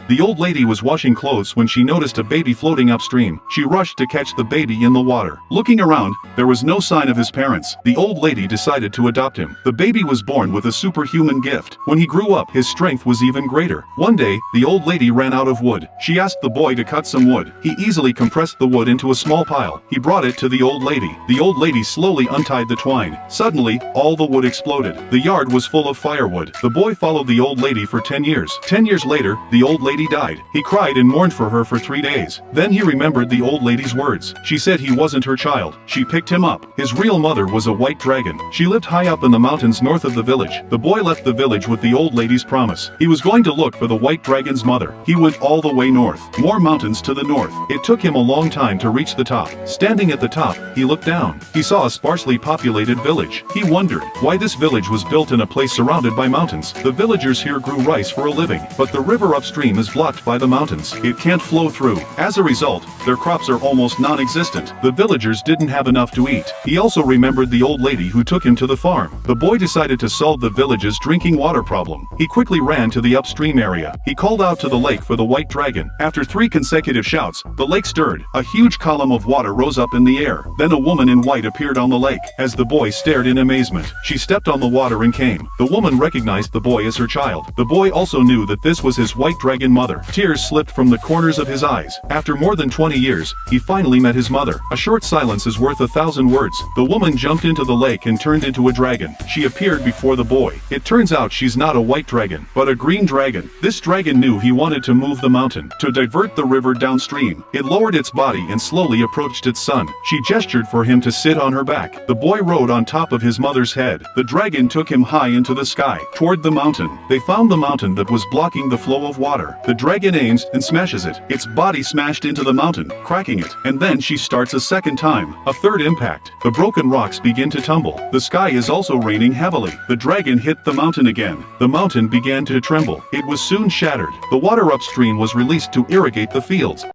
The old lady was washing clothes when she noticed a baby floating upstream. She rushed to catch the baby in the water. Looking around, there was no sign of his parents. The old lady decided to adopt him. The baby was born with a superhuman gift. When he grew up, his strength was even greater. One day, the old lady ran out of wood. She asked the boy to cut some wood. He easily compressed the wood into a small pile. He brought it to the old lady. The old lady slowly untied the twine. Suddenly, all the wood exploded. The yard was full of firewood. The boy followed the old lady for 10 years. 10 years later, the old lady died. He cried and mourned for her for 3 days. Then he remembered the old lady's words. She said he wasn't her child. She picked him up. His real mother was a white dragon. She lived high up in the mountains north of the village. The boy left the village with the old lady's promise. He was going to look for the white dragon's mother. He went all the way north. More mountains to the north. It took him a long time to reach the top. Standing at the top, he looked down. He saw a sparsely populated village. He wondered why this village was built in a place surrounded by mountains. The villagers here grew rice for a living, but the river upstream is blocked by the mountains. It can't flow through. As a result, their crops are almost non-existent. The villagers didn't have enough to eat. He also remembered the old lady who took him to the farm. The boy decided to solve the village's drinking water problem. He quickly ran to the upstream area. He called out to the lake for the white dragon. After 3 consecutive shouts, the lake stirred. A huge column of water rose up in the air. Then a woman in white appeared on the lake. As the boy stared in amazement, she stepped on the water and came. The woman recognized the boy as her child. The boy also knew that this was his white dragon mother. Tears slipped from the corners of his eyes. After more than 20 years, he finally met his mother. A short silence is worth 1,000 words. The woman jumped into the lake and turned into a dragon. She appeared before the boy. It turns out she's not a white dragon, but a green dragon. This dragon knew he wanted to move the mountain, to divert the river downstream. It lowered its body and slowly approached its son. She gestured for him to sit on her back. The boy rode on top of his mother's head. The dragon took him high into the sky, toward the mountain. They found the mountain that was blocking the flow of water. The dragon aims and smashes it. Its body smashed into the mountain, cracking it. And then she starts a second time. A third impact. The broken rocks begin to tumble. The sky is also raining heavily. The dragon hit the mountain again. The mountain began to tremble. It was soon shattered. The water upstream was released to irrigate the fields.